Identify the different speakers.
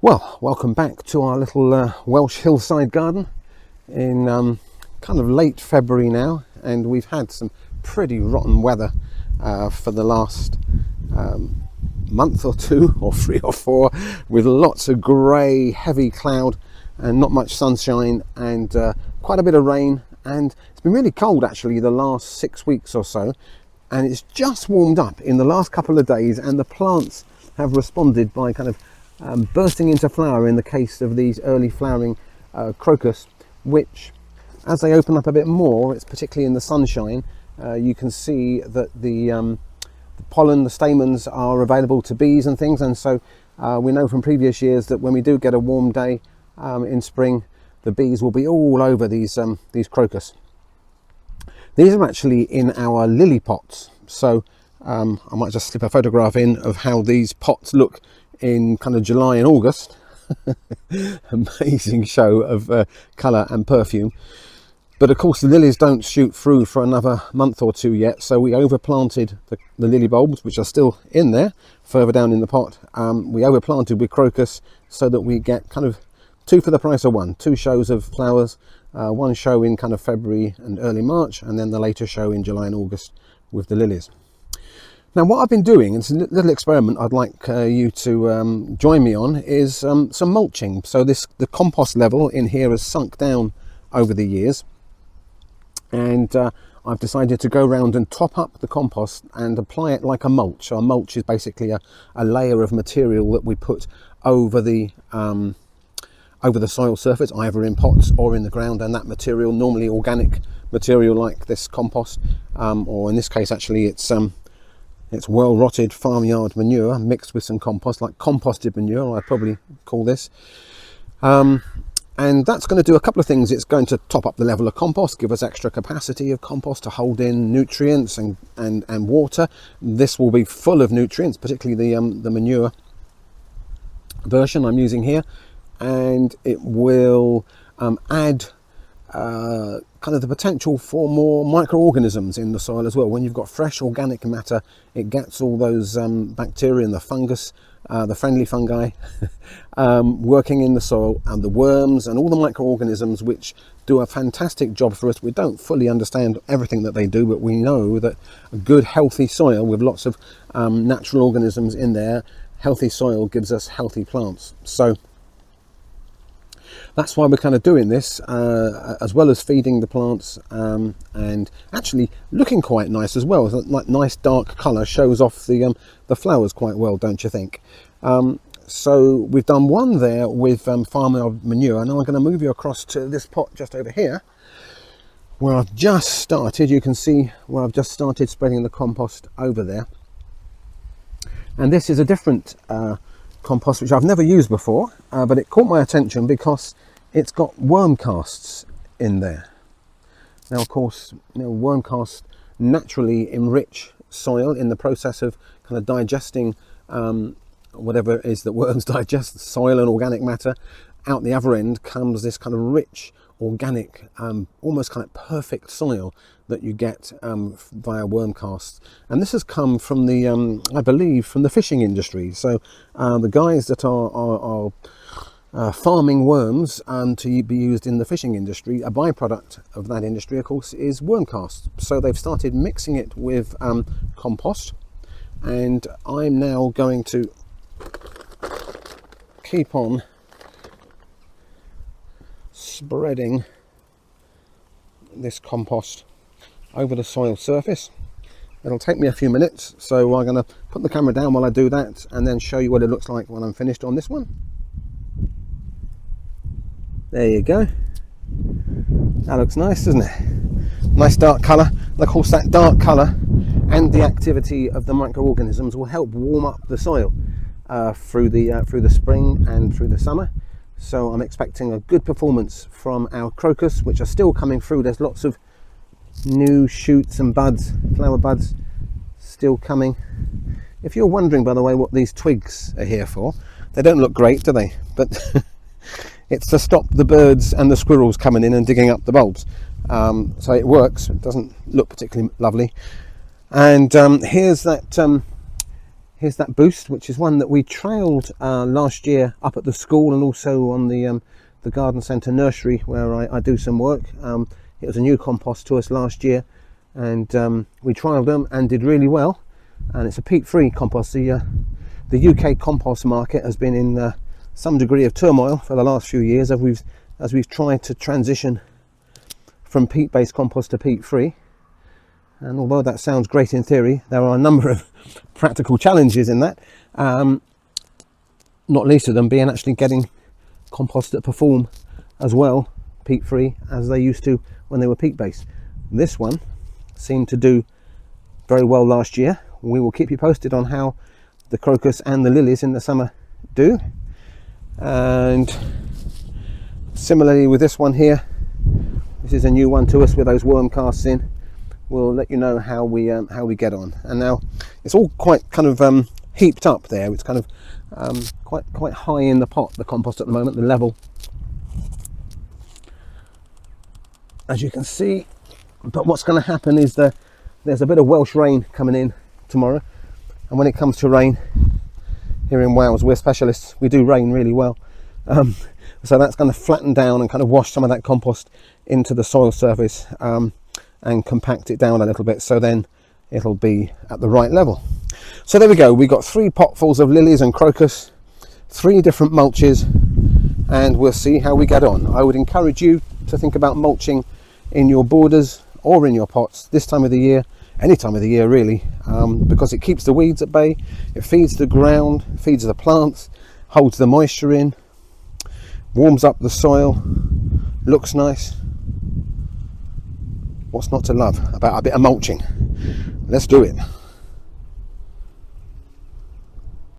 Speaker 1: Well, welcome back to our little Welsh hillside garden in kind of late February now, and we've had some pretty rotten weather for the last month or two or 3 or 4, with lots of grey heavy cloud and not much sunshine and quite a bit of rain, and it's been really cold actually the last 6 weeks or so, and it's just warmed up in the last couple of days, and the plants have responded by kind of bursting into flower in the case of these early flowering crocus, which as they open up a bit more, it's particularly in the sunshine, you can see that the pollen, the stamens are available to bees and things, and so we know from previous years that when we do get a warm day in spring, the bees will be all over these crocus. These are actually in our lily pots, so I might just slip a photograph in of how these pots look in kind of July and August. Amazing show of colour and perfume. But of course the lilies don't shoot through for another month or 2 yet, so we overplanted the lily bulbs, which are still in there further down in the pot. We overplanted with crocus so that we get kind of 2 for the price of 1. 2 shows of flowers, one show in kind of February and early March, and then the later show in July and August with the lilies. Now what I've been doing, it's a little experiment I'd like you to join me on, is some mulching. So the compost level in here has sunk down over the years, and I've decided to go around and top up the compost and apply it like a mulch. So a mulch is basically a layer of material that we put over the soil surface, either in pots or in the ground, and that material, normally organic material like this compost, or in this case actually it's well rotted farmyard manure mixed with some compost, like composted manure I'd probably call this. And that's going to do a couple of things. It's going to top up the level of compost, give us extra capacity of compost to hold in nutrients and water. This will be full of nutrients, particularly the manure version I'm using here, and it will add kind of the potential for more microorganisms in the soil as well. When you've got fresh organic matter, it gets all those bacteria and the fungus, the friendly fungi, working in the soil, and the worms and all the microorganisms which do a fantastic job for us. We don't fully understand everything that they do, but we know that a good healthy soil with lots of natural organisms in there, healthy soil gives us healthy plants. So that's why we're kind of doing this, as well as feeding the plants, and actually looking quite nice as well. Like nice dark colour shows off the flowers quite well, don't you think? So we've done one there with farmyard manure, and now I'm going to move you across to this pot just over here, where I've just started. You can see where I've just started spreading the compost over there, and this is a different compost which I've never used before, but it caught my attention because it's got worm casts in there. Now of course, worm casts naturally enrich soil in the process of kind of digesting whatever it is that worms digest, soil and organic matter. Out the other end comes this kind of rich organic, almost kind of perfect soil that you get via worm casts, and this has come from the I believe from the fishing industry. So the guys that are farming worms to be used in the fishing industry, a byproduct of that industry of course is worm casts. So they've started mixing it with compost, and I'm now going to keep on spreading this compost over the soil surface. It'll take me a few minutes, so I'm going to put the camera down while I do that and then show you what it looks like when I'm finished on this one. There you go. That looks nice, doesn't it? Nice dark colour. And of course that dark colour and the activity of the microorganisms will help warm up the soil through the spring and through the summer. So I'm expecting a good performance from our crocus, which are still coming through. There's lots of new shoots and buds, flower buds still coming. If you're wondering, by the way, what these twigs are here for, they don't look great, do they? But it's to stop the birds and the squirrels coming in and digging up the bulbs. So it works. It doesn't look particularly lovely. And here's here's that Boost, which is one that we trailed last year up at the school and also on the garden centre nursery where I do some work. It was a new compost to us last year, and we trialled them and did really well. And it's a peat-free compost. The UK compost market has been in some degree of turmoil for the last few years as we've tried to transition from peat-based compost to peat-free. And although that sounds great in theory, there are a number of practical challenges in that, not least of them being actually getting compost that perform as well peat-free as they used to when they were peat-based. This one seemed to do very well last year. We will keep you posted on how the crocus and the lilies in the summer do. And similarly with this one here, this is a new one to us with those worm casts in. We'll let you know how we get on. And now it's all quite kind of heaped up there. It's kind of quite high in the pot, the compost at the moment, the level, as you can see. But what's going to happen is there's a bit of Welsh rain coming in tomorrow, and when it comes to rain here in Wales, we're specialists. We do rain really well, so that's going to flatten down and kind of wash some of that compost into the soil surface. And compact it down a little bit, so then it'll be at the right level. So there we go, we got 3 potfuls of lilies and crocus, 3 different mulches, and we'll see how we get on. I would encourage you to think about mulching in your borders or in your pots this time of the year, any time of the year really, because it keeps the weeds at bay, it feeds the ground, feeds the plants, holds the moisture in, warms up the soil, looks nice. What's not to love about a bit of mulching? Let's do it.